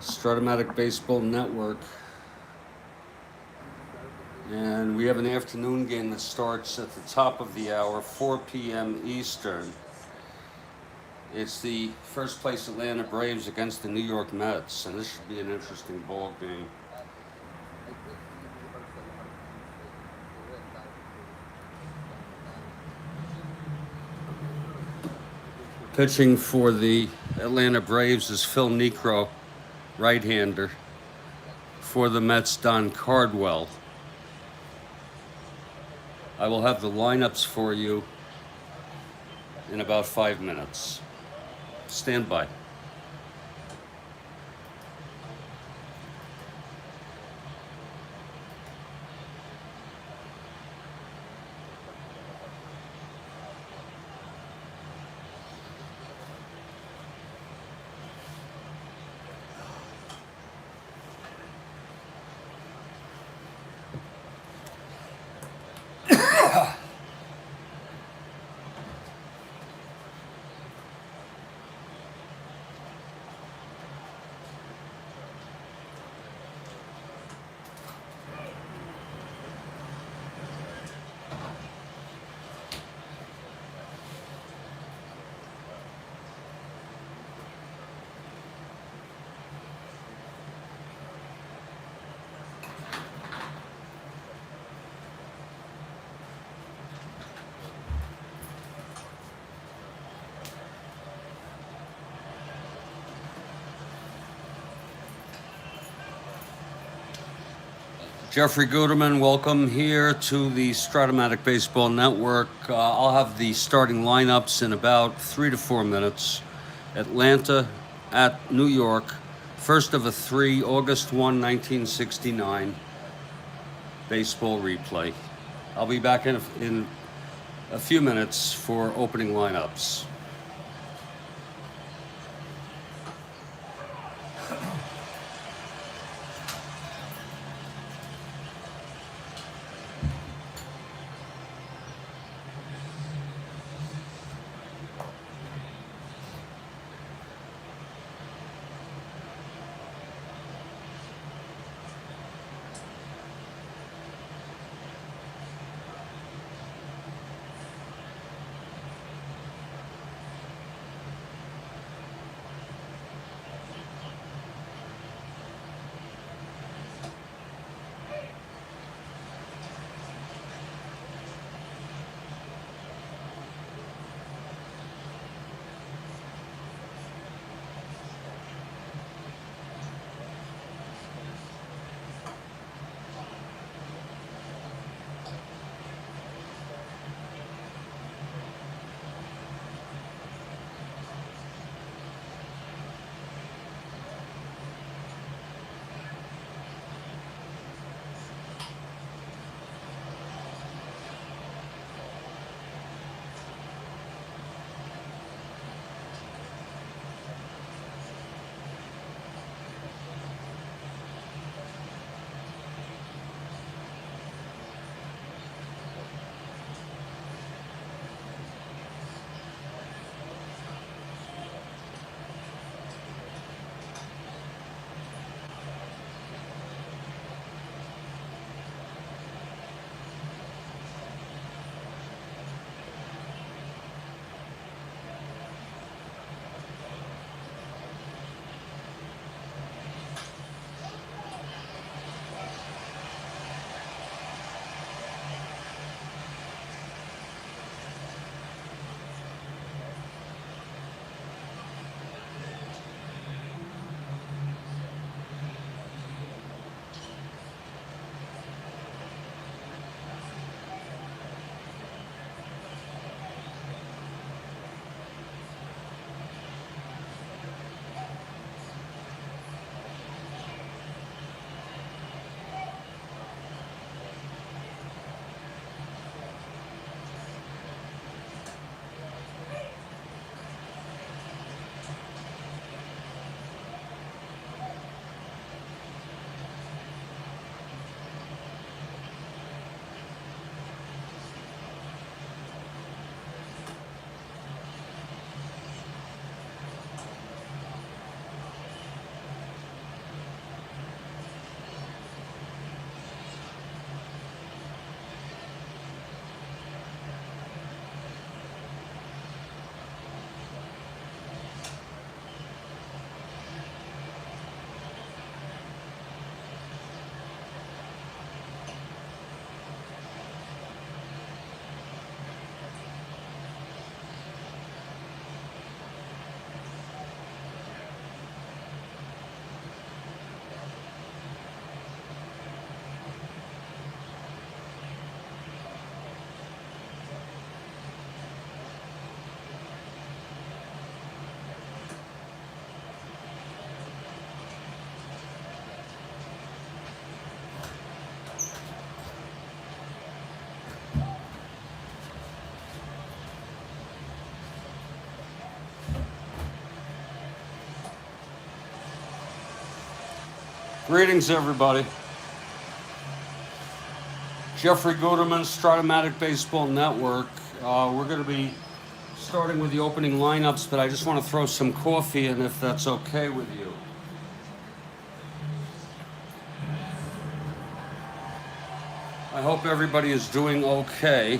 Strat-O-Matic Baseball Network. And we have an afternoon game that starts at the top of the hour, 4 p.m. Eastern. It's the first place Atlanta Braves against the New York Mets, and this should be an interesting ball game. Pitching for the Atlanta Braves is Phil Niekro, right-hander. For the Mets, Don Cardwell. I will have the lineups for you in about 5 minutes. Stand by. Jeffrey Guterman, welcome here to the Strat-O-Matic Baseball Network. I'll have the starting lineups in about 3 to 4 minutes. Atlanta at New York, first of a 3, August 1, 1969, baseball replay. I'll be back in a few minutes for opening lineups. Greetings, everybody. Jeffrey Guterman, Strat-O-Matic Baseball Network. We're going to be starting with the opening lineups, but I just want to throw some coffee in if that's okay with you. I hope everybody is doing okay.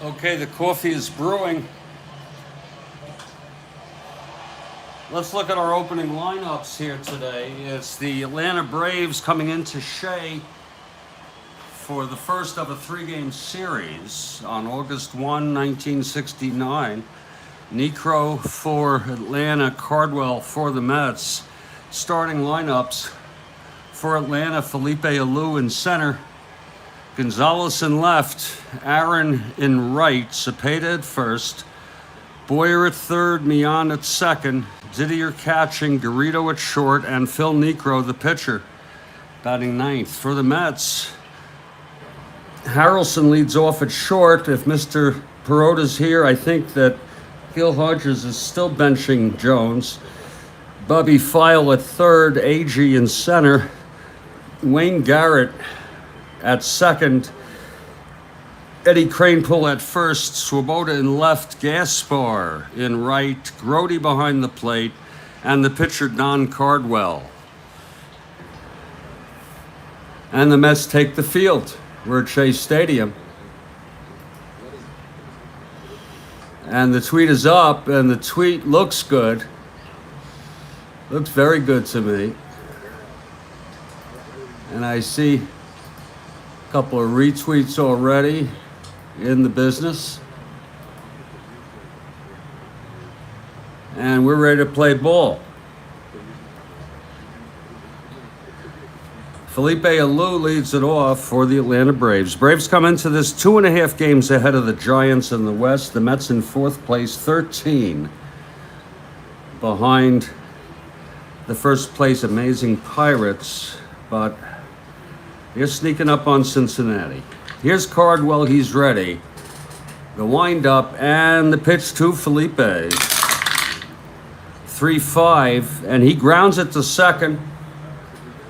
Okay, the coffee is brewing. Let's look at our opening lineups here today. It's the Atlanta Braves coming into Shea for the first of a three-game series on August 1, 1969. Niekro for Atlanta, Cardwell for the Mets. Starting lineups for Atlanta: Felipe Alou in center, Gonzalez in left, Aaron in right, Cepeda at first, Boyer at third, Mian at second, Didier catching, Garrido at short, and Phil Niekro, the pitcher, batting ninth. For the Mets, Harrelson leads off at short. If Mr. Perotta's here, I think that Gil Hodges is still benching Jones. Bubby File at third, Agee in center, Wayne Garrett at second, Eddie Kranepool at first, Swoboda in left, Gaspar in right, Grody behind the plate, and the pitcher Don Cardwell. And the Mets take the field. We're at Shea Stadium. And the tweet is up, and the tweet looks good. Looks very good to me. And I see a couple of retweets already in the business. And we're ready to play ball. Felipe Alou leads it off for the Atlanta Braves. Braves come into this 2.5 games ahead of the Giants in the West. The Mets in fourth place, 13 behind the first place Amazing Pirates, but they're sneaking up on Cincinnati. Here's Cardwell, he's ready. The wind-up and the pitch to Felipe. 3-5, and he grounds it to second.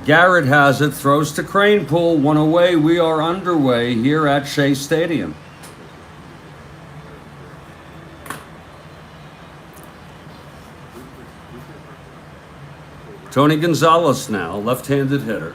Garrett has it, throws to Cranepool, one away. We are underway here at Shea Stadium. Tony Gonzalez now, left-handed hitter.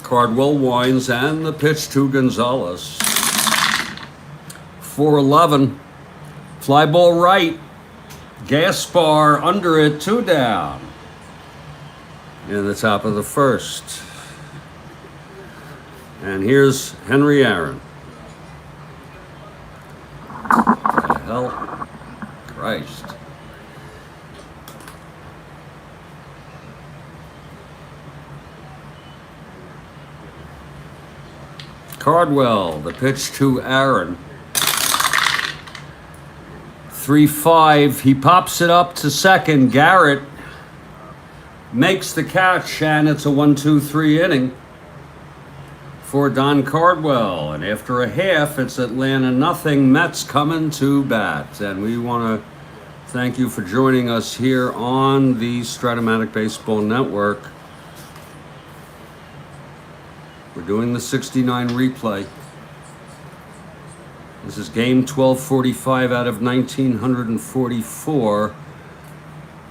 Cardwell winds and the pitch to Gonzalez. 4-11. Fly ball right. Gaspar under it, 2 down. In the top of the first. And here's Henry Aaron. What the hell? Christ. Cardwell, the pitch to Aaron. 3-5, he pops it up to second. Garrett makes the catch, and it's a 1-2-3 inning for Don Cardwell. And after a half, it's Atlanta nothing, Mets coming to bat. And we want to thank you for joining us here on the Strat-O-Matic Baseball Network. We're doing the 69 replay. This is game 1245 out of 1944.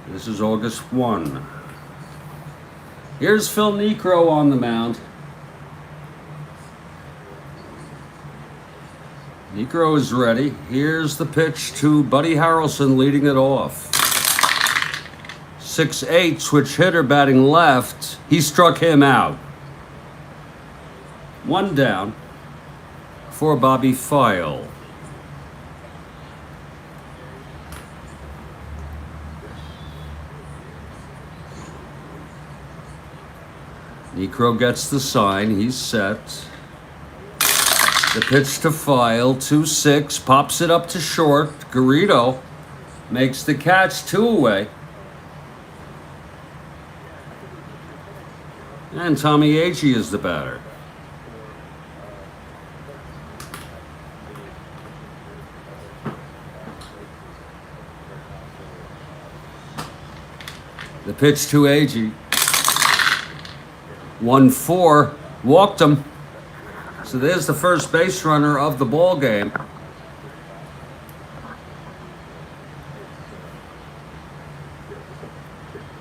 This is August 1. Here's Phil Niekro on the mound. Niekro is ready. Here's the pitch to Buddy Harrelson leading it off. 6'8", switch hitter batting left. He struck him out. 1 down for Bobby File. Niekro gets the sign. He's set. The pitch to File, 2-6, pops it up to short. Garrido makes the catch, 2 away. And Tommy Agee is the batter. The pitch to Agee. 1-4, walked him. So there's the first base runner of the ball game.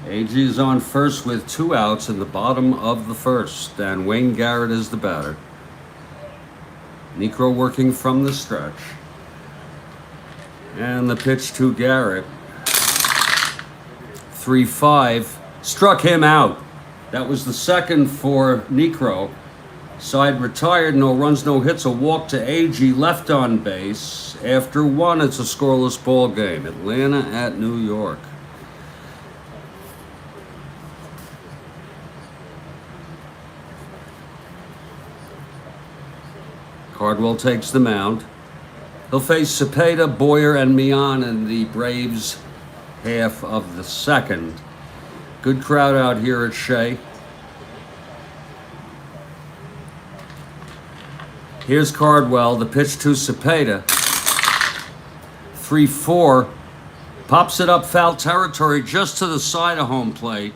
Agee is on first with 2 outs in the bottom of the first, and Wayne Garrett is the batter. Niekro working from the stretch. And the pitch to Garrett. 3-5, struck him out. That was the second for Niekro. Side retired, no runs, no hits, a walk to Agee, left on base. After 1, it's a scoreless ball game. Atlanta at New York. Cardwell takes the mound. He'll face Cepeda, Boyer, and Mian in the Braves' half of the second. Good crowd out here at Shea. Here's Cardwell, the pitch to Cepeda. 3-4, pops it up foul territory just to the side of home plate.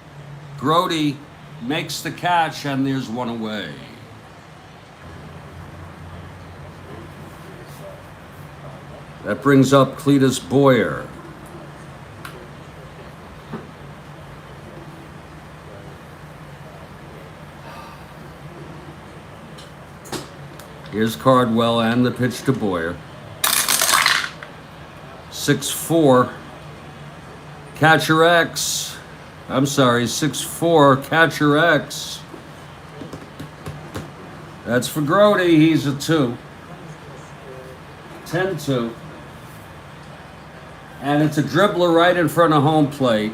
Grody makes the catch, and there's 1 away. That brings up Cletus Boyer. Here's Cardwell and the pitch to Boyer. 6-4. Catcher X. I'm sorry, 6-4. Catcher X. That's for Grody. He's a 2. 10-2. And it's a dribbler right in front of home plate.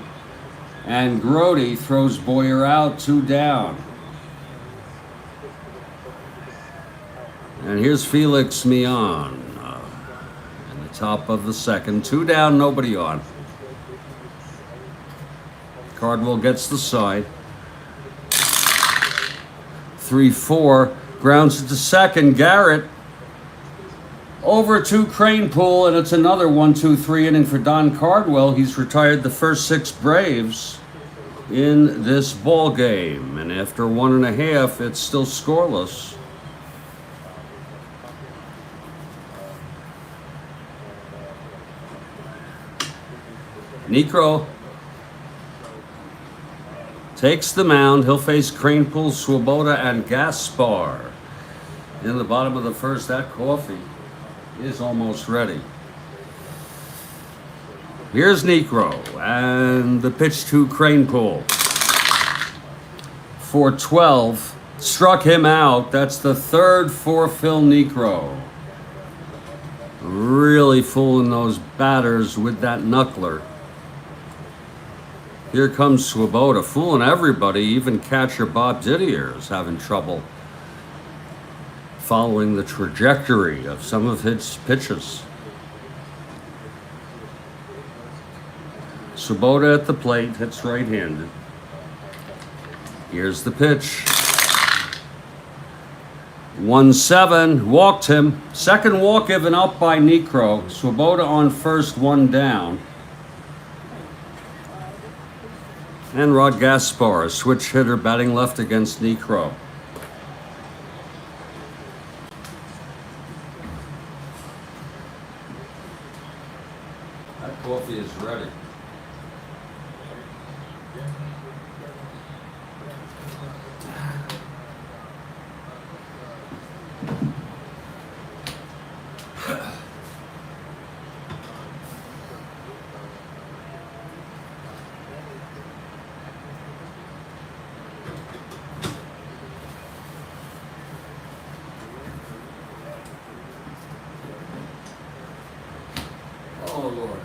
And Grody throws Boyer out, 2 down. And here's Felix Mian in the top of the second. 2 down, nobody on. Cardwell gets the side. 3-4. Grounds it to second. Garrett over to Cranepool, and it's another 1-2-3 inning for Don Cardwell. He's retired the first 6 Braves in this ball game, and after 1.5, it's still scoreless. Niekro takes the mound. He'll face Cranepool, Swoboda, and Gaspar. In the bottom of the first, that coffee is almost ready. Here's Niekro, and the pitch to Cranepool. 4-12, struck him out. That's the third for Phil Niekro. Really fooling those batters with that knuckler. Here comes Swoboda, fooling everybody. Even catcher Bob Didier is having trouble following the trajectory of some of his pitches. Swoboda at the plate, hits right-handed. Here's the pitch. 1-7, walked him. Second walk given up by Niekro. Swoboda on first, 1 down. And Rod Gaspar, a switch hitter, batting left against Niekro. That coffee is ready. Oh, Lord.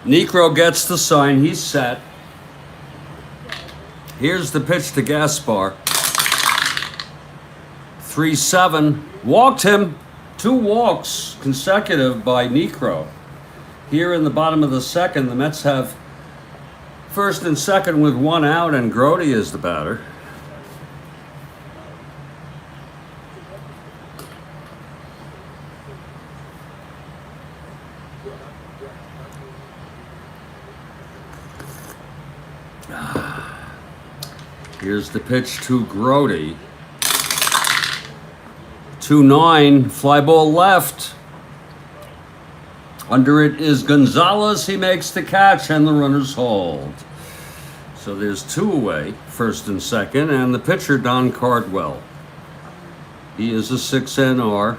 Niekro gets the sign. He's set. Here's the pitch to Gaspar. 3-7. Walked him. 2 walks consecutive by Niekro. Here in the bottom of the second, the Mets have first and second with 1 out, and Grody is the batter. Here's the pitch to Grody. 2-9, fly ball left. Under it is Gonzalez. He makes the catch, and the runners hold. So there's 2 away, first and second, and the pitcher, Don Cardwell. He is a 6NR.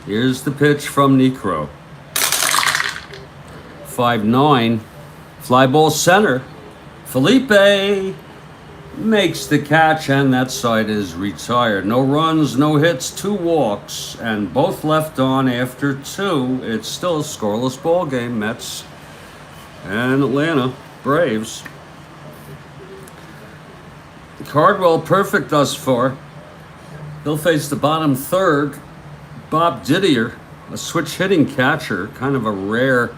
Here's the pitch from Niekro. 5-9, fly ball center. Felipe makes the catch, and that side is retired. No runs, no hits, 2 walks, and both left on after 2. It's still a scoreless ball game, Mets and Atlanta Braves. Cardwell perfect thus far. He'll face the bottom third, Bob Didier, a switch hitting catcher, kind of a rare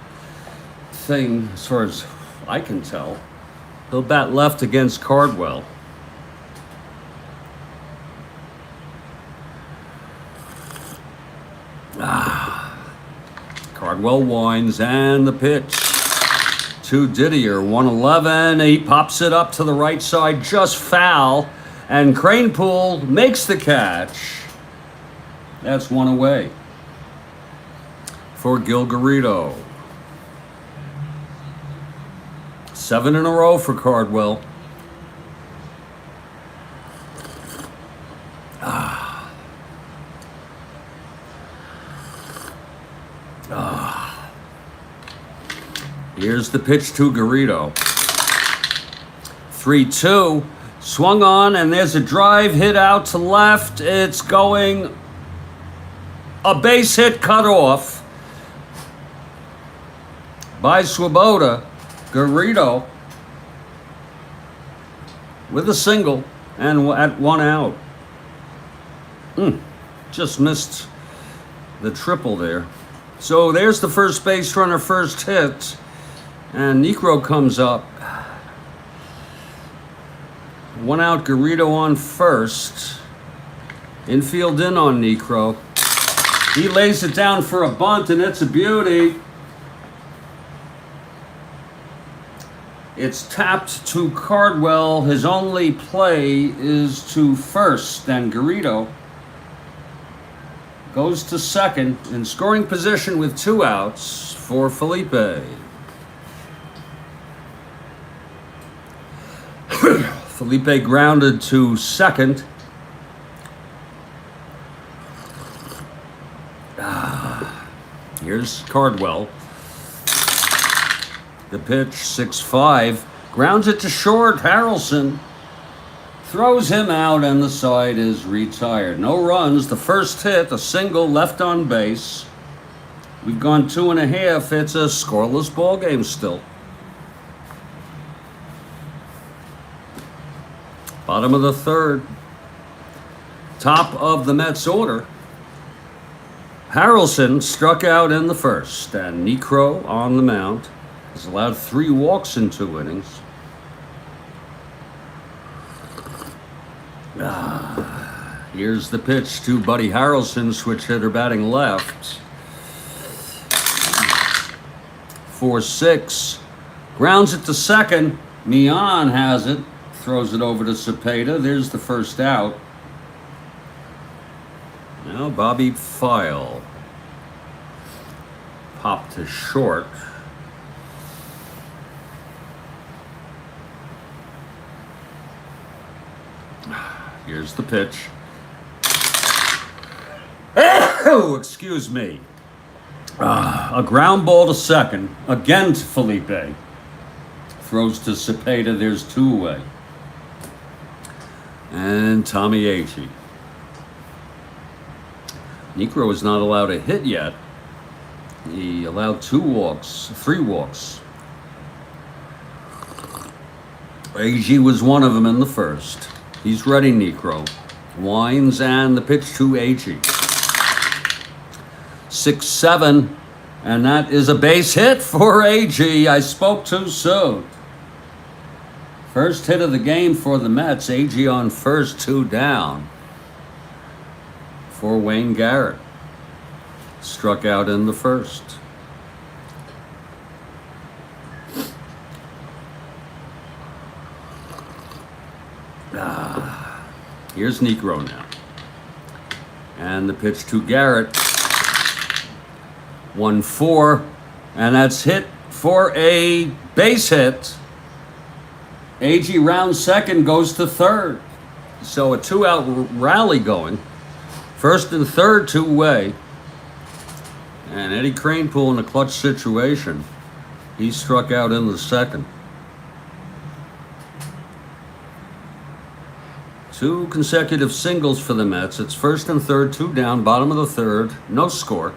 thing as far as I can tell. He'll bat left against Cardwell. Cardwell winds, and the pitch to Didier. 1-11. He pops it up to the right side, just foul, and Cranepool makes the catch. That's 1 away for Gil Garrido. 7 in a row for Cardwell. Here's the pitch to Garrido. 3-2. Swung on, and there's a drive hit out to left. It's going a base hit cut off by Swoboda. Garrido with a single and at 1 out. Just missed the triple there. So there's the first base runner, first hit, and Niekro comes up. 1 out, Garrido on first. Infield in on Niekro. He lays it down for a bunt, and it's a beauty. It's tapped to Cardwell. His only play is to first, and Garrido goes to second in scoring position with 2 outs for Felipe. Felipe grounded to second. Here's Cardwell. The pitch, 6-5. Grounds it to short. Harrelson throws him out, and the side is retired. No runs. The first hit, a single left on base. We've gone 2.5. It's a scoreless ball game still. Bottom of the third. Top of the Mets order. Harrelson struck out in the first, and Niekro on the mound has allowed 3 walks in 2 innings. Here's the pitch to Buddy Harrelson, switch hitter batting left. 4-6. Grounds it to second. Mian has it. Throws it over to Cepeda. There's the first out. Now Bobby File. Pop to short. Here's the pitch. Oh, excuse me. A ground ball to second. Again to Felipe. Throws to Cepeda. There's 2 away. And Tommy Agee. Niekro is not allowed a hit yet. He allowed 3 walks. Agee was one of them in the first. He's ready, Niekro. Winds, and the pitch to Agee. 6-7, and that is a base hit for Agee. I spoke too soon. First hit of the game for the Mets. Agee on first, 2 down for Wayne Garrett. Struck out in the first. Here's Niekro now. And the pitch to Garrett. 1-4, and that's hit for a base hit. Agee rounds second, goes to third. So a 2-out rally going. First and third, 2 away. And Eddie Kranepool in a clutch situation. He struck out in the second. 2 consecutive singles for the Mets. It's first and third, 2 down, bottom of the third, no score.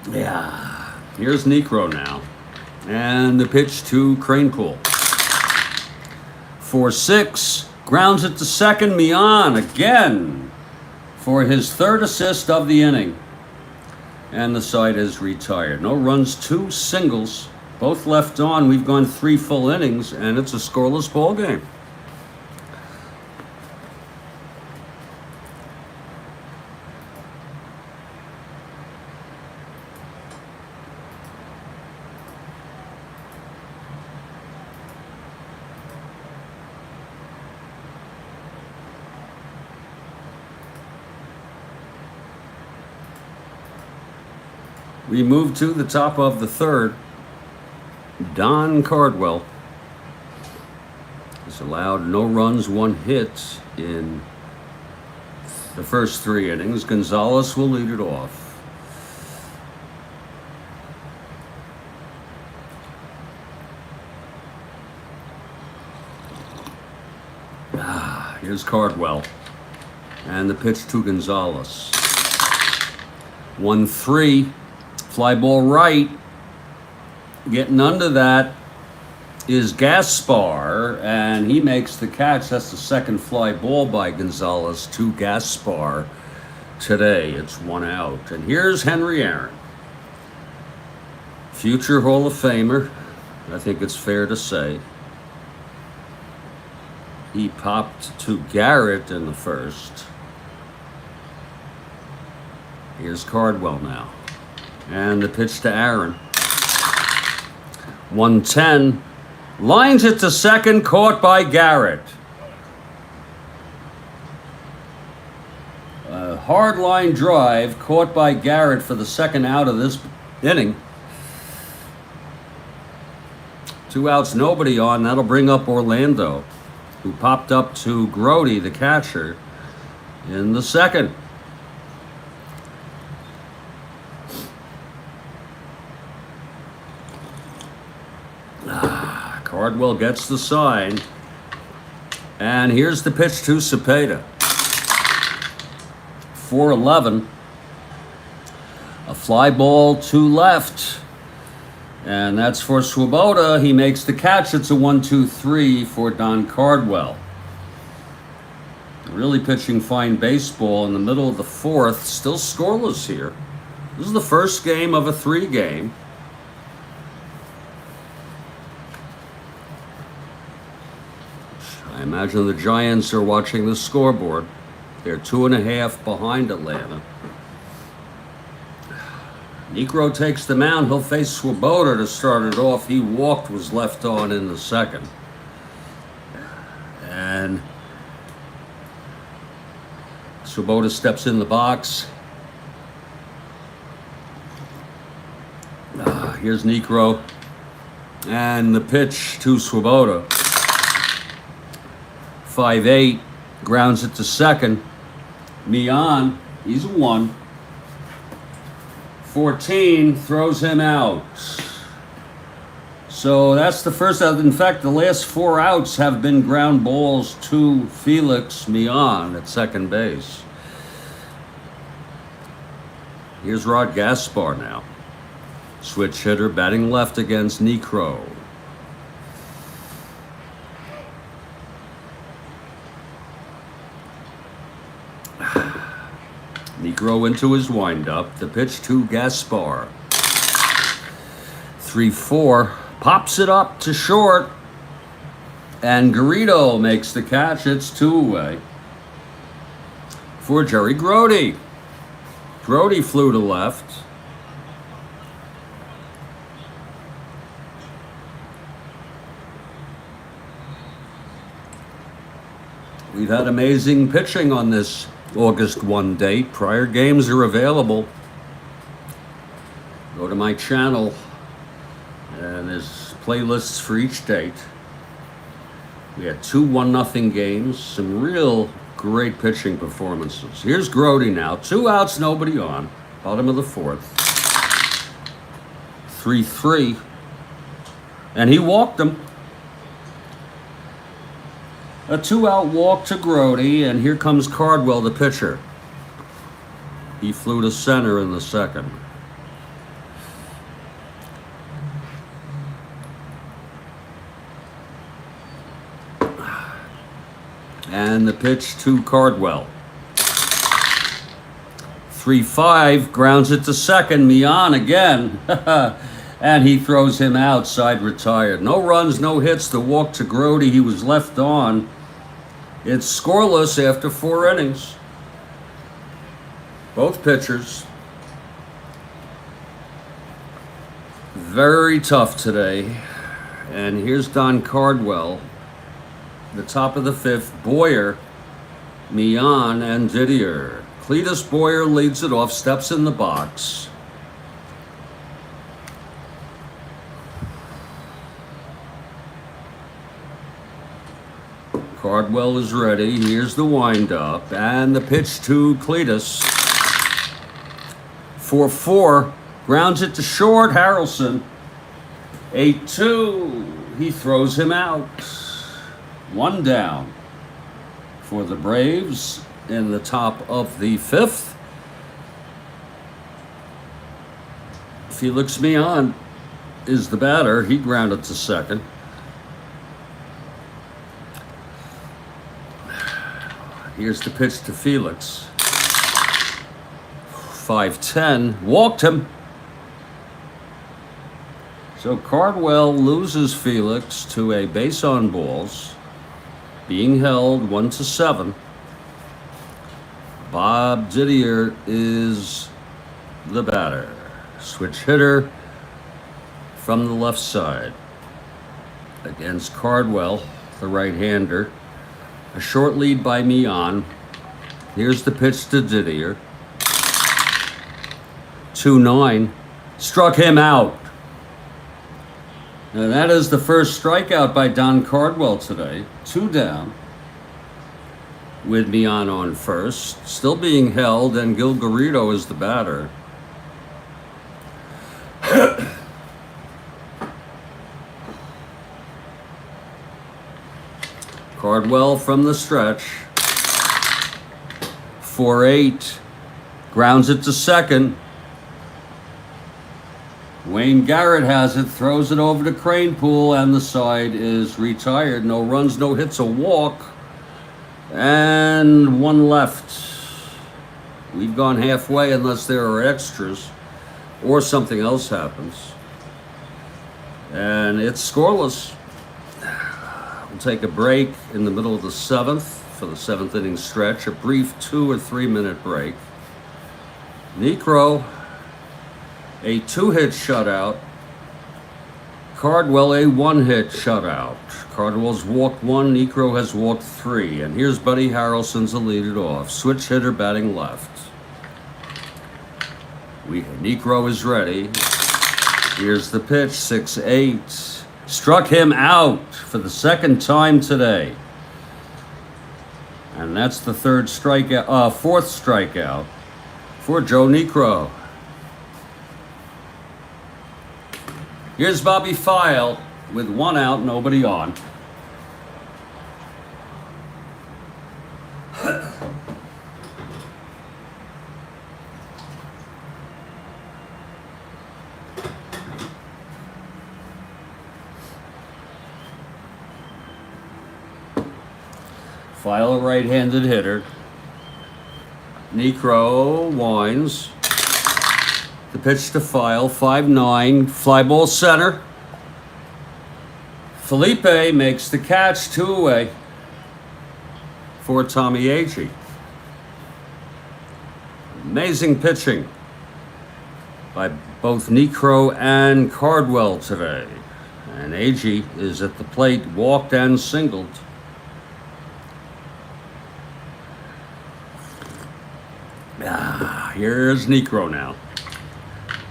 Yeah. Here's Niekro now. And the pitch to Kranepool. 4-6. Grounds it to second. Mian again for his 3rd assist of the inning. And the side is retired. No runs, 2 singles. Both left on. We've gone 3 full innings, and it's a scoreless ball game. We move to the top of the third. Don Cardwell has allowed no runs, 1 hit in the first 3 innings. Gonzalez will lead it off. Here's Cardwell. And the pitch to Gonzalez. 1-3. Fly ball right. Getting under that is Gaspar, and he makes the catch. That's the second fly ball by Gonzalez to Gaspar today. It's 1 out. And here's Henry Aaron. Future Hall of Famer, I think it's fair to say. He popped to Garrett in the first. Here's Cardwell now. And the pitch to Aaron. 110. Lines it to second, caught by Garrett. A hard line drive caught by Garrett for the second out of this inning. 2 outs, nobody on. That'll bring up Orlando, who popped up to Grody, the catcher, in the second. Cardwell gets the sign. And here's the pitch to Cepeda. 4-11. A fly ball to left. And that's for Swoboda. He makes the catch. It's a 1-2-3 for Don Cardwell. Really pitching fine baseball in the middle of the fourth. Still scoreless here. This is the first game of a 3-game. I imagine the Giants are watching the scoreboard. They're 2.5 behind Atlanta. Niekro takes the mound. He'll face Swoboda to start it off. He walked, was left on in the second. And Swoboda steps in the box. Here's Niekro. And the pitch to Swoboda. 5-8, grounds it to second. Mian, he's a 1. 14, throws him out. So that's the first out. In fact, the last 4 outs have been ground balls to Felix Mian at second base. Here's Rod Gaspar now. Switch hitter, batting left against Niekro. Niekro into his windup. The pitch to Gaspar. 3-4. Pops it up to short. And Garrido makes the catch. It's 2 away for Jerry Grody. Grody flew to left. We've had amazing pitching on this August 1 date. Prior games are available. Go to my channel, and there's playlists for each date. We had 2 1-0 games, some real great pitching performances. Here's Grody now. 2 outs, nobody on. Bottom of the fourth. 3-3. And he walked him. A 2-out walk to Grody, and here comes Cardwell, the pitcher. He flew to center in the second. And the pitch to Cardwell. 3-5, grounds it to second. Mian again. And he throws him out, side retired. No runs, no hits. The walk to Grody, he was left on. It's scoreless after 4 innings. Both pitchers. Very tough today. And here's Don Cardwell. The top of the 5th, Boyer, Mian, and Didier. Cletus Boyer leads it off, steps in the box. Cardwell is ready. Here's the windup and the pitch to Cletus. 4-4, grounds it to short. Harrelson. 8-2. He throws him out. 1 down for the Braves in the top of the 5th. Felix Millan is the batter. He grounded to second. Here's the pitch to Felix. 5-10, walked him. So Cardwell loses Felix to a base on balls, being held 1-7. Bob Didier is the batter. Switch hitter from the left side against Cardwell, the right-hander. A short lead by Millan. Here's the pitch to Didier. 2-9. Struck him out. Now that is the first strikeout by Don Cardwell today. 2 down. With Millan on first. Still being held, and Gil Garrido is the batter. Cardwell from the stretch. 4-8. Grounds it to second. Wayne Garrett has it, throws it over to Cranepool, and the side is retired. No runs, no hits, a walk, and 1 left. We've gone halfway unless there are extras or something else happens. And it's scoreless. We'll take a break in the middle of the 7th for the 7th inning stretch, a brief 2 or 3 minute break. Niekro, a 2-hit shutout. Cardwell, a 1-hit shutout. Cardwell's walked 1, Niekro has walked 3. And here's Buddy Harrelson's to lead it off. Switch hitter batting left. Niekro is ready. Here's the pitch, 6-8. Struck him out for the 2nd time today. And that's the 4th strikeout for Joe Niekro. Here's Bobby File with 1 out, nobody on. File, a right-handed hitter. Niekro winds. The pitch to File, 5-9, fly ball center. Felipe makes the catch, 2 away for Tommy Agee. Amazing pitching by both Niekro and Cardwell today. And Agee is at the plate, walked and singled. Here's Niekro now.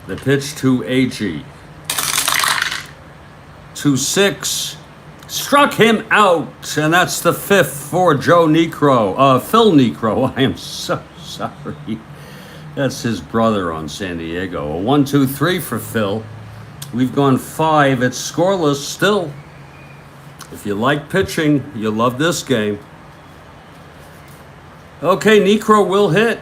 The pitch to Agee. 2-6. Struck him out. And that's the 5th for Phil Niekro. I am so sorry. That's his brother on San Diego. A 1-2-3 for Phil. We've gone 5. It's scoreless still. If you like pitching, you'll love this game. Okay, Niekro will hit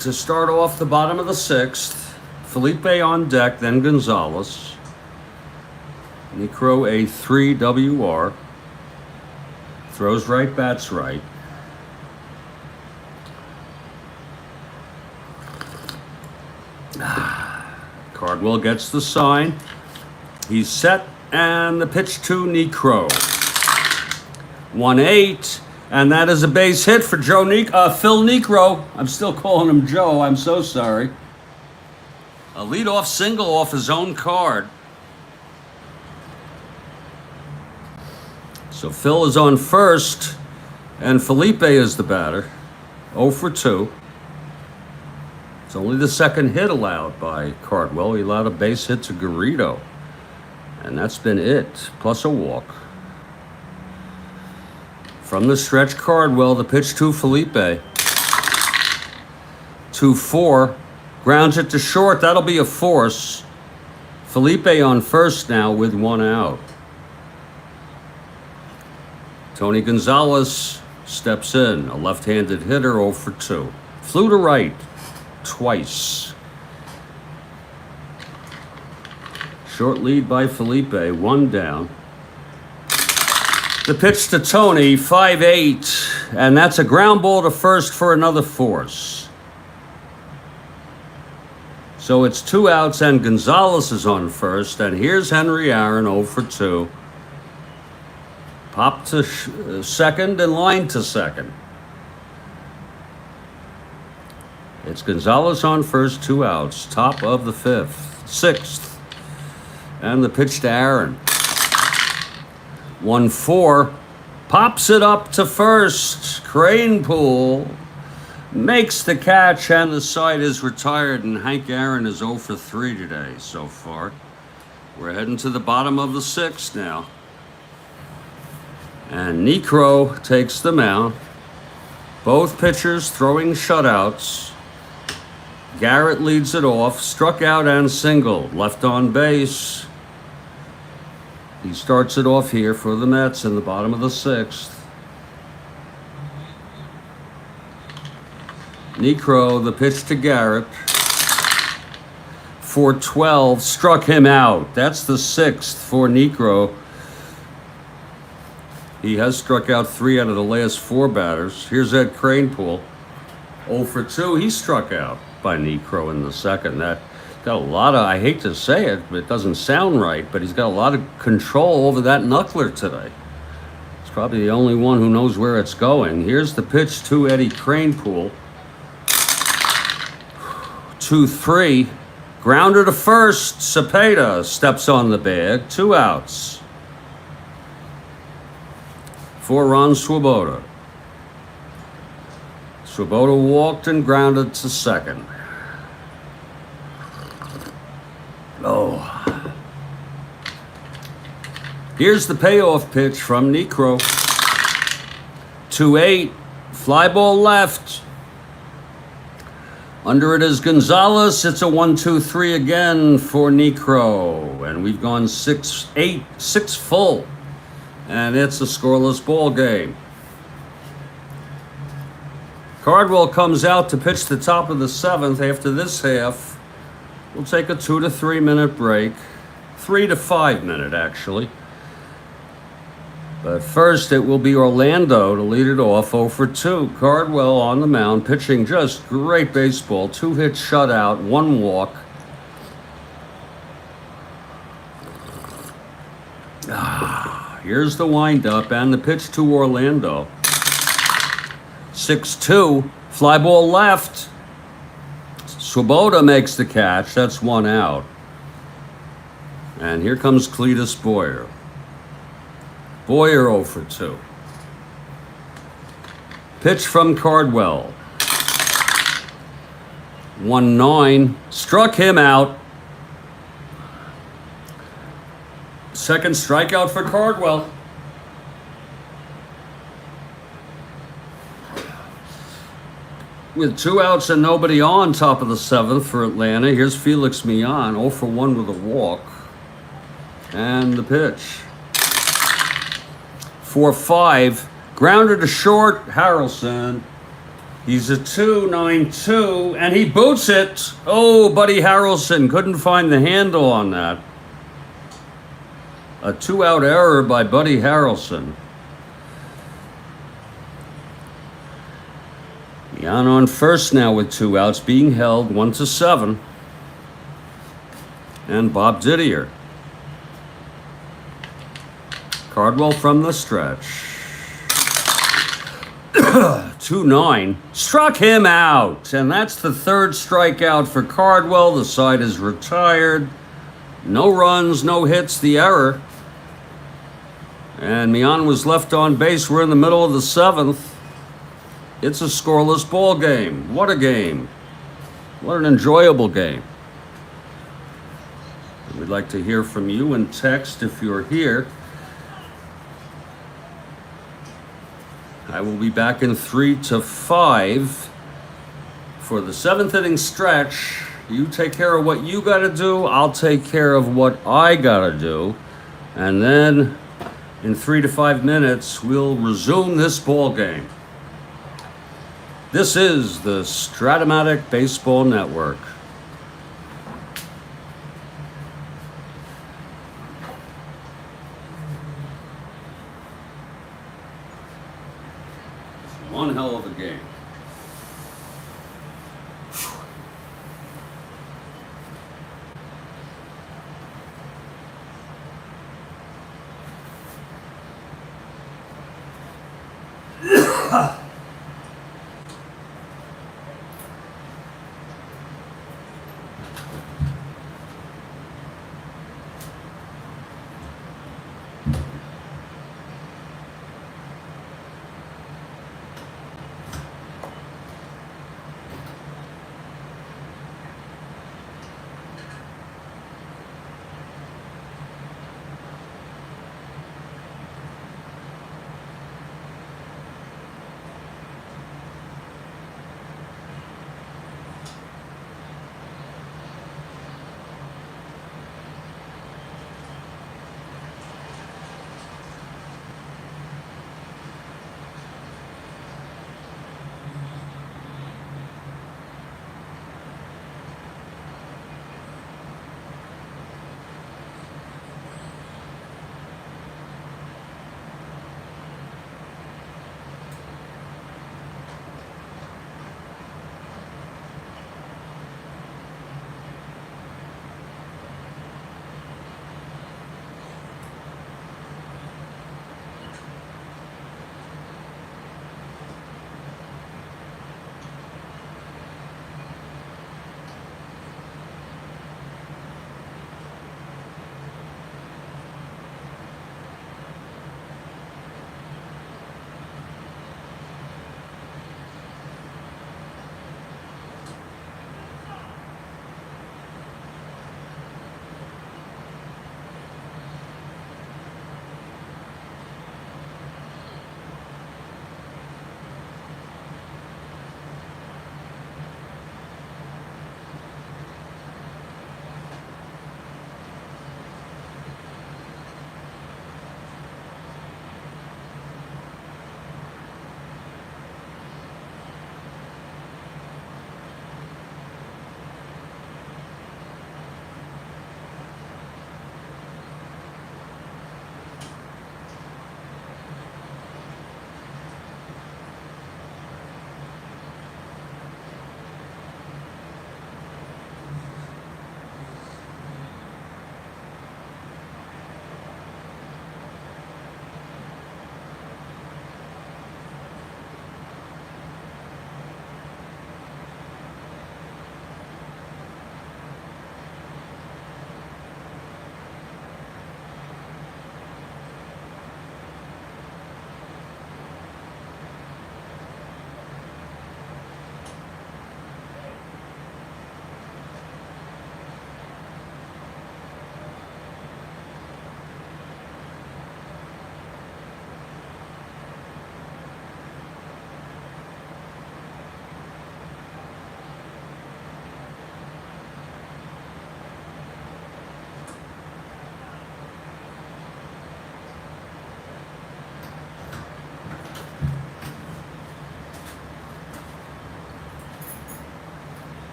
to start off the bottom of the 6th. Felipe on deck, then Gonzalez. Niekro, a 3 WR. Throws right, bats right. Cardwell gets the sign. He's set, and the pitch to Niekro. 1-8. And that is a base hit for Phil Niekro. I'm still calling him Joe. I'm so sorry. A leadoff single off his own card. So Phil is on first, and Felipe is the batter. 0 for 2. It's only the 2nd hit allowed by Cardwell. He allowed a base hit to Garrido. And that's been it, plus a walk. From the stretch, Cardwell, the pitch to Felipe. 2-4. Grounds it to short. That'll be a force. Felipe on first now with 1 out. Tony Gonzalez steps in. A left-handed hitter, 0 for 2. Flew to right twice. Short lead by Felipe, 1 down. The pitch to Tony, 5-8, and that's a ground ball to first for another force. So it's 2 outs and Gonzalez is on first, and here's Henry Aaron, 0 for 2. Pop to second and line to second. It's Gonzalez on first, 2 outs, top of the 6th. And the pitch to Aaron. 1-4. Pops it up to first. Cranepool makes the catch, and the side is retired, and Hank Aaron is 0 for 3 today so far. We're heading to the bottom of the 6th now. And Niekro takes the mound. Both pitchers throwing shutouts. Garrett leads it off, struck out and singled, left on base. He starts it off here for the Mets in the bottom of the 6th. Niekro, the pitch to Garrett. 4-12, struck him out. That's the 6th for Niekro. He has struck out 3 out of the last 4 batters. Here's Ed Cranepool, 0 for 2. He struck out by Niekro in the 2nd. That got a lot of, I hate to say it, but it doesn't sound right, but he's got a lot of control over that knuckler today. He's probably the only one who knows where it's going. Here's the pitch to Eddie Cranepool. 2-3. Grounder to first. Cepeda steps on the bag. 2 outs. For Ron Swoboda. Swoboda walked and grounded to second. Oh. Here's the payoff pitch from Niekro. 2-8. Fly ball left. Under it is Gonzalez. It's a 1-2-3 again for Niekro. And we've gone 6 full. And it's a scoreless ball game. Cardwell comes out to pitch the top of the 7th. After this half, we'll take a 2 to 3 minute break. 3 to 5 minute, actually. But first, it will be Orlando to lead it off, 0 for 2. Cardwell on the mound, pitching just great baseball. 2 hits shutout, 1 walk. Here's the windup and the pitch to Orlando. 6-2, fly ball left. Swoboda makes the catch. That's 1 out. And here comes Cletus Boyer. Boyer 0 for 2. Pitch from Cardwell. 1-9, struck him out. Second strikeout for Cardwell. With 2 outs and nobody on, top of the 7th for Atlanta. Here's Felix Millan, 0 for 1 with a walk. And the pitch. 4-5, grounder to short, Harrelson. He's a 2-9-2, and he boots it. Oh, Buddy Harrelson couldn't find the handle on that. A 2-out error by Buddy Harrelson. Millan on first now with 2 outs, being held 1-7. And Bob Didier. Cardwell from the stretch. 2-9, struck him out. And that's the 3rd strikeout for Cardwell. The side is retired. No runs, no hits, the error. And Millan was left on base. We're in the middle of the 7th. It's a scoreless ball game. What a game. What an enjoyable game. We'd like to hear from you in text if you're here. I will be back in 3 to 5 for the 7th inning stretch. You take care of what you got to do. I'll take care of what I got to do. And then in 3 to 5 minutes, we'll resume this ball game. This is the Strat-O-Matic Baseball Network. One hell of a game.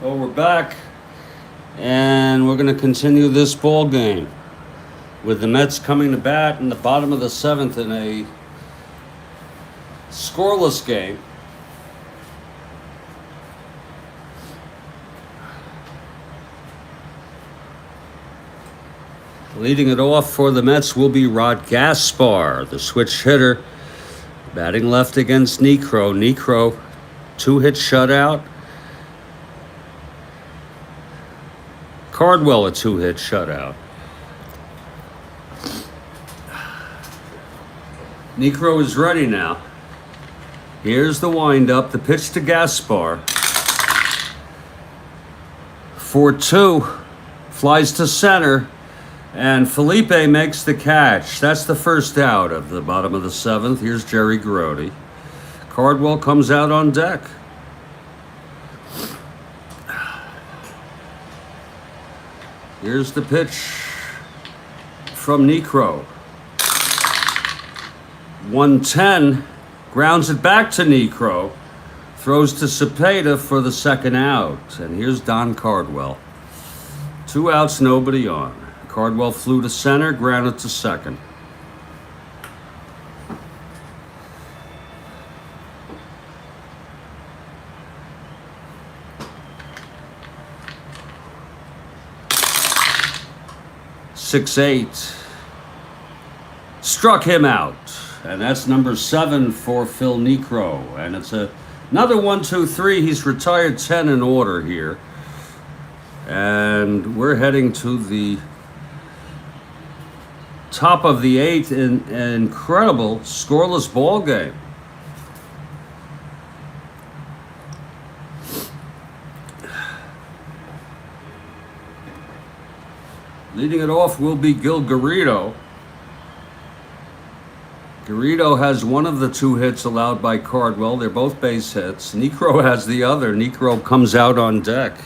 Well, we're back, and we're going to continue this ball game with the Mets coming to bat in the bottom of the seventh in a scoreless game. Leading it off for the Mets will be Rod Gaspar, the switch hitter, batting left against Niekro. Niekro, 2-hit shutout. Cardwell, a 2-hit shutout. Niekro is ready now. Here's the windup, the pitch to Gaspar. 4-2, flies to center, and Felipe makes the catch. That's the first out of the bottom of the seventh. Here's Jerry Grody. Cardwell comes out on deck. Here's the pitch from Niekro. 110, grounds it back to Niekro, throws to Cepeda for the second out. And here's Don Cardwell. 2 outs, nobody on. Cardwell flew to center, grounded to second. Six, 8. Struck him out. And that's number 7 for Phil Niekro. And it's another 1, 2, 3. He's retired 10 in order here. And we're heading to the top of the 8th in an incredible scoreless ball game. Leading it off will be Gil Garrido. Garrido has one of the 2 hits allowed by Cardwell. They're both base hits. Niekro has the other. Niekro comes out on deck.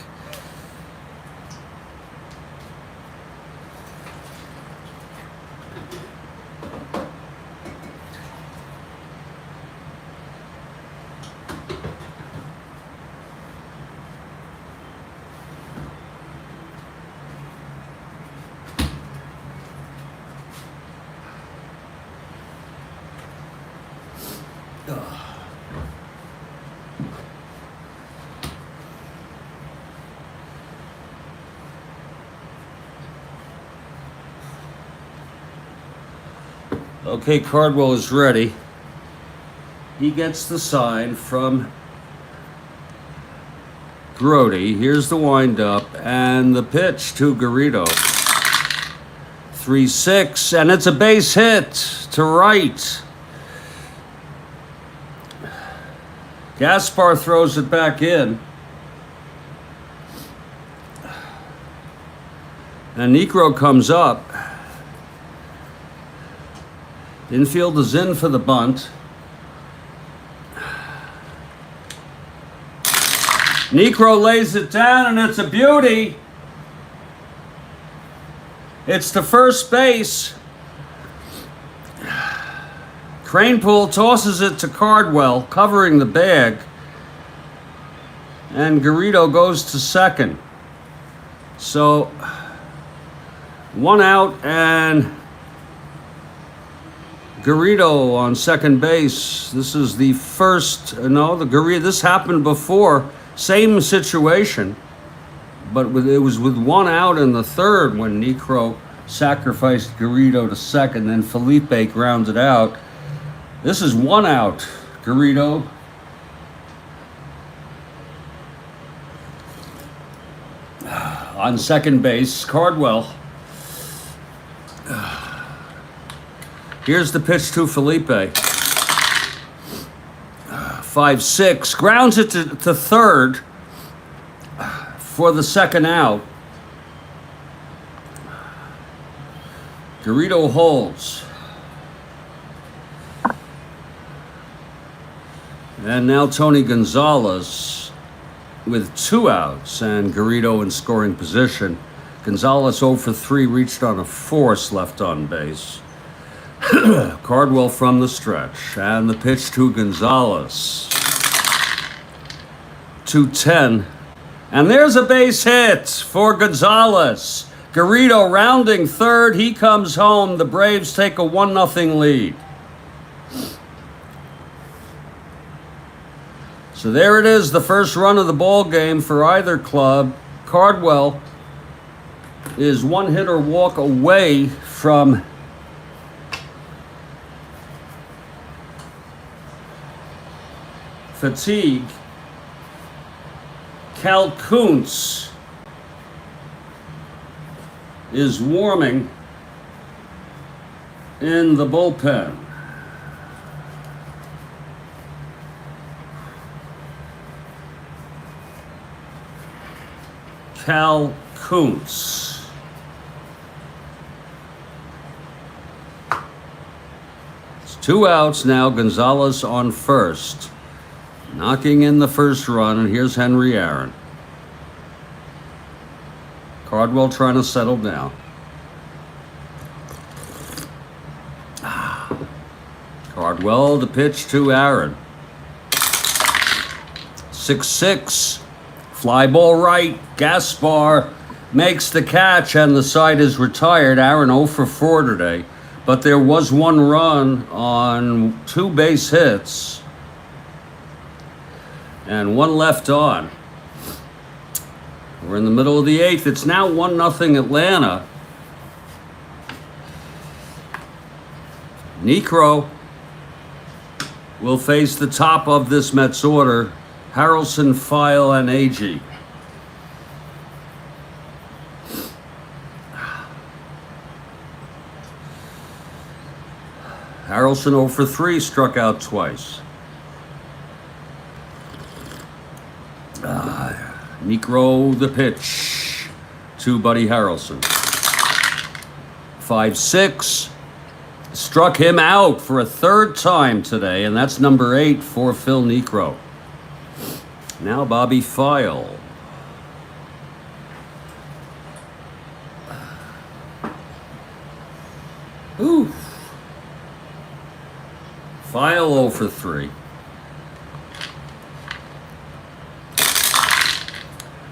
Okay, Cardwell is ready. He gets the sign from Grody. Here's the windup and the pitch to Garrido. 3-6, and it's a base hit to right. Gaspar throws it back in. And Niekro comes up. Infield is in for the bunt. Niekro lays it down, and it's a beauty. It's to first base. Cranepool tosses it to Cardwell, covering the bag. And Garrido goes to second. So, 1 out, and Garrido on second base. This is the first, this happened before. Same situation, but it was with 1 out in the third when Niekro sacrificed Garrido to second, then Felipe grounded out. This is 1 out. Garrido. On second base, Cardwell. Here's the pitch to Felipe. 5-6. Grounds it to third for the second out. Garrido holds. And now Tony Gonzalez with 2 outs and Garrido in scoring position. Gonzalez 0 for 3, reached on a force left on base. Cardwell from the stretch, and the pitch to Gonzalez. 2-10, and there's a base hit for Gonzalez. Garrido rounding third, he comes home. The Braves take a 1-0 lead. So there it is, the first run of the ball game for either club. Cardwell is 1 hit or walk away from fatigue. Cal Kuntz is warming in the bullpen. Cal Kuntz. It's 2 outs now. Gonzalez on first. Knocking in the first run, and here's Henry Aaron. Cardwell trying to settle down. Cardwell, the pitch to Aaron. 6-6. Fly ball right. Gaspar makes the catch, and the side is retired. Aaron 0 for 4 today. But there was one run on 2 base hits and 1 left on. We're in the middle of the 8th. It's now 1-0 Atlanta. Niekro will face the top of this Mets order. Harrelson, File, and Agee. Harrelson 0 for 3, struck out twice. Niekro, the pitch to Buddy Harrelson. 5-6. Struck him out for a 3rd time today, and that's number 8 for Phil Niekro. Now Bobby File. Ooh. File 0 for 3.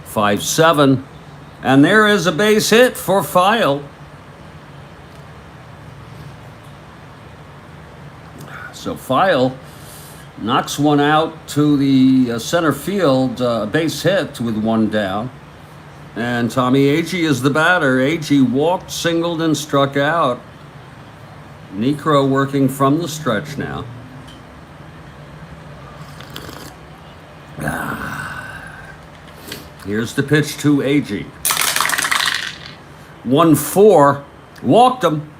5-7. And there is a base hit for File. So File knocks one out to the center field, base hit with 1 down. And Tommy Agee is the batter. Agee walked, singled, and struck out. Niekro working from the stretch now. Here's the pitch to Agee. 1-4. Walked him.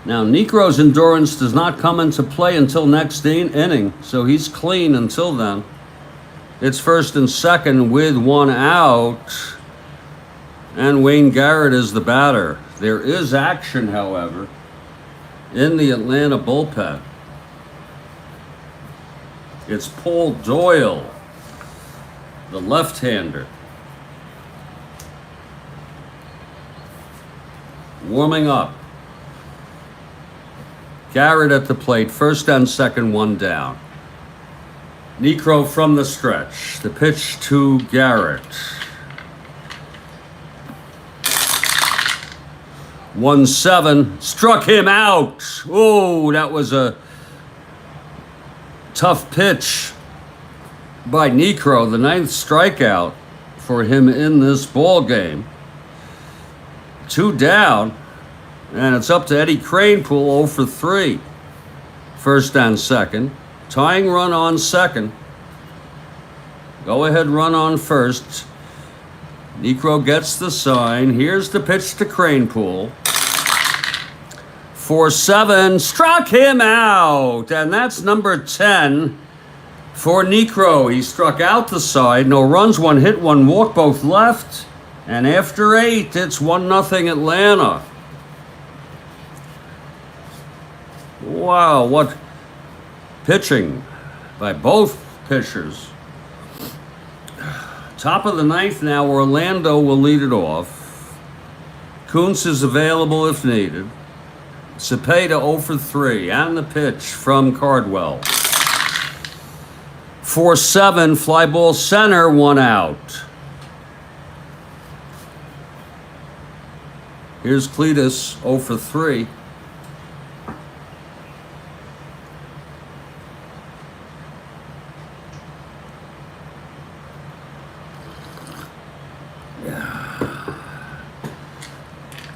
Now, Niekro's endurance does not come into play until next inning, so he's clean until then. It's 1st and 2nd with 1 out, and Wayne Garrett is the batter. There is action, however, in the Atlanta bullpen. It's Paul Doyle, the left-hander, warming up. Garrett at the plate, 1st and 2nd, 1 down. Niekro from the stretch. The pitch to Garrett. 1-7. Struck him out. Oh, that was a tough pitch by Niekro. The 9th strikeout for him in this ball game. 2 down. And it's up to Eddie Kranepool 0 for 3. 1st and 2nd. Tying run on 2nd. Go ahead run on 1st. Niekro gets the sign. Here's the pitch to Kranepool. 4-7. Struck him out. And that's number 10 for Niekro. He struck out the side. No runs, 1 hit, 1 walk, both left. And after 8, it's 1-0 Atlanta. Wow, what pitching by both pitchers. Top of the 9th now, Orlando will lead it off. Kuntz is available if needed. Cepeda 0 for 3, and the pitch from Cardwell. 4-7, fly ball center, 1 out. Here's Cletus 0 for 3.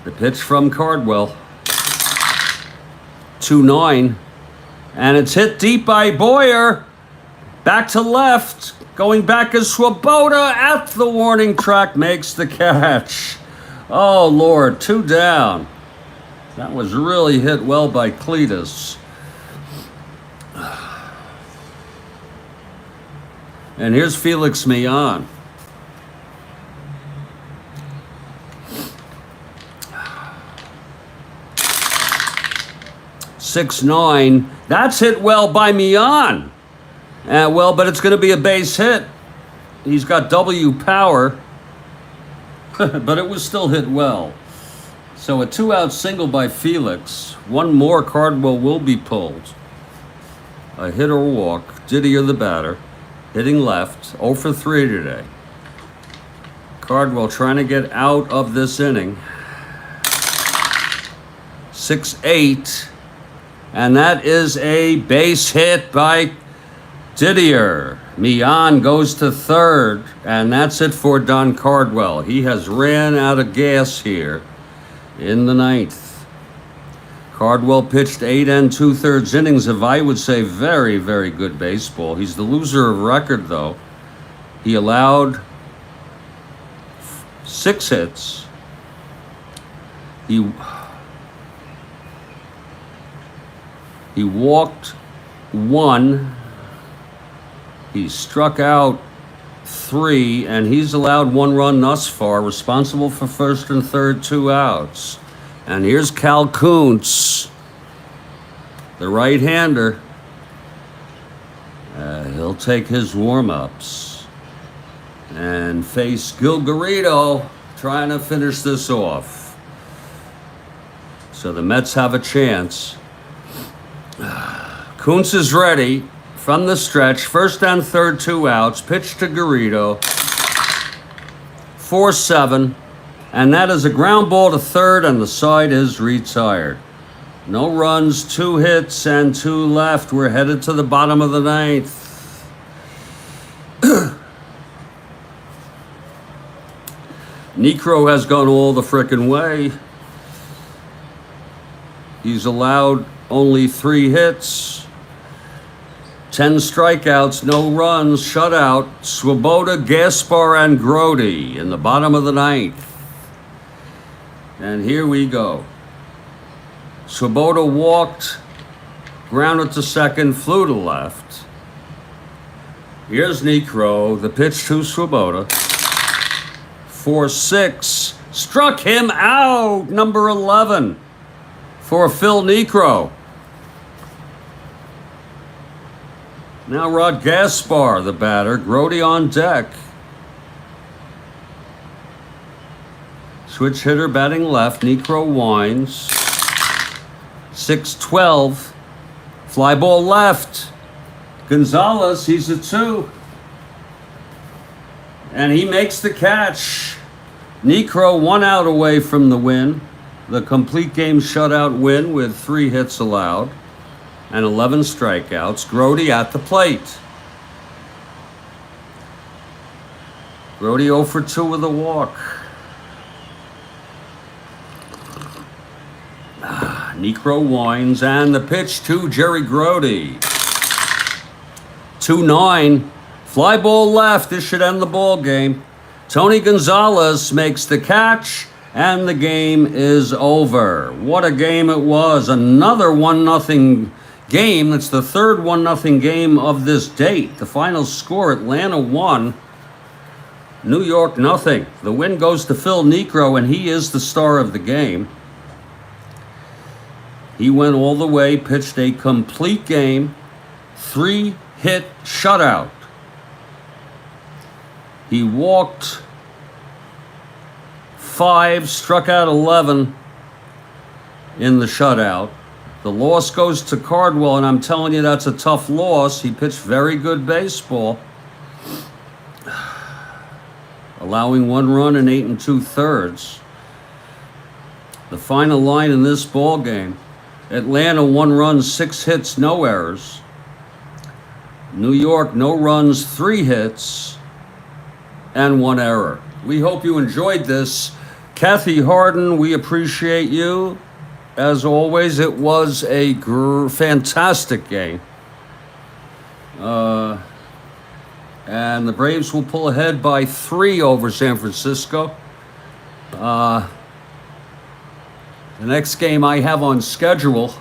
The pitch from Cardwell. 2-9. And it's hit deep by Boyer. Back to left. Going back as Swoboda at the warning track makes the catch. Oh, Lord. 2 down. That was really hit well by Cletus. And here's Felix Millan. 6-9. That's hit well by Millan. Well, but it's going to be a base hit. He's got W power, but it was still hit well. So a 2-out single by Felix. One more, Cardwell will be pulled. A hit or walk. Didier the batter. Hitting left. 0 for 3 today. Cardwell trying to get out of this inning. 6-8. And that is a base hit by Didier. Mian goes to third. And that's it for Don Cardwell. He has ran out of gas here in the ninth. Cardwell pitched 8 2/3 innings of, I would say, very, very good baseball. He's the loser of record, though. He allowed 6 hits. He walked 1. He struck out 3, and he's allowed 1 run thus far, responsible for first and third 2 outs. And here's Cal Kuntz, the right-hander. He'll take his warm-ups and face Gil Garrido trying to finish this off. So the Mets have a chance. Kuntz is ready from the stretch. First and third 2 outs. Pitch to Garrido. 4-7. And that is a ground ball to third, and the side is retired. No runs, 2 hits, and 2 left. We're headed to the bottom of the ninth. Niekro has gone all the frickin' way. He's allowed only 3 hits, 10 strikeouts, no runs, shutout. Swoboda, Gaspar, and Grote in the bottom of the ninth. And here we go. Swoboda walked, grounded to second, flew to left. Here's Niekro, the pitch to Swoboda. 4-6, struck him out, number 11, for Phil Niekro. Now Rod Gaspar, the batter, Grote on deck. Switch hitter batting left. Niekro winds. 6-12. Fly ball left. Gonzalez, he's a 2. And he makes the catch. Niekro 1 out away from the win. The complete game shutout win with 3 hits allowed and 11 strikeouts. Grote at the plate. Grote 0 for 2 with a walk. Niekro winds, and the pitch to Jerry Grote. 2-9. Fly ball left. This should end the ball game. Tony Gonzalez makes the catch, and the game is over. What a game it was. Another 1-0 game. That's the third 1-0 game of this date. The final score, Atlanta 1, New York 0. The win goes to Phil Niekro, and he is the star of the game. He went all the way, pitched a complete game, 3-hit shutout. He walked 5, struck out 11 in the shutout. The loss goes to Cardwell, and I'm telling you, that's a tough loss. He pitched very good baseball, allowing 1 run in 8 2/3. The final line in this ball game: Atlanta 1 run, 6 hits, no errors. New York, no runs, 3 hits, and 1 error. We hope you enjoyed this. Kathy Harden, we appreciate you. As always, it was a fantastic game. And the Braves will pull ahead by 3 over San Francisco. The next game I have on schedule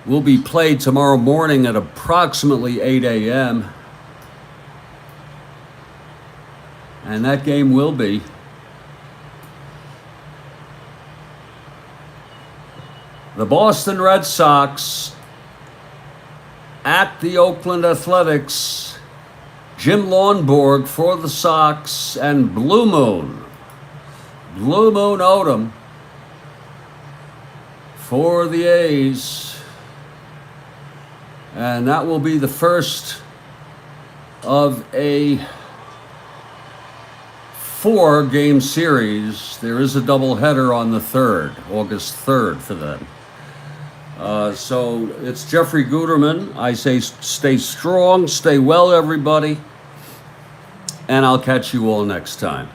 will be played tomorrow morning at approximately 8 a.m. And that game will be the Boston Red Sox at the Oakland Athletics. Jim Lawnborg for the Sox, and Blue Moon Odom for the A's. And that will be the first of a 4-game series. There is a doubleheader on the 3rd, August 3rd for them. So it's Jeffrey Guterman. I say stay strong, stay well, everybody. And I'll catch you all next time.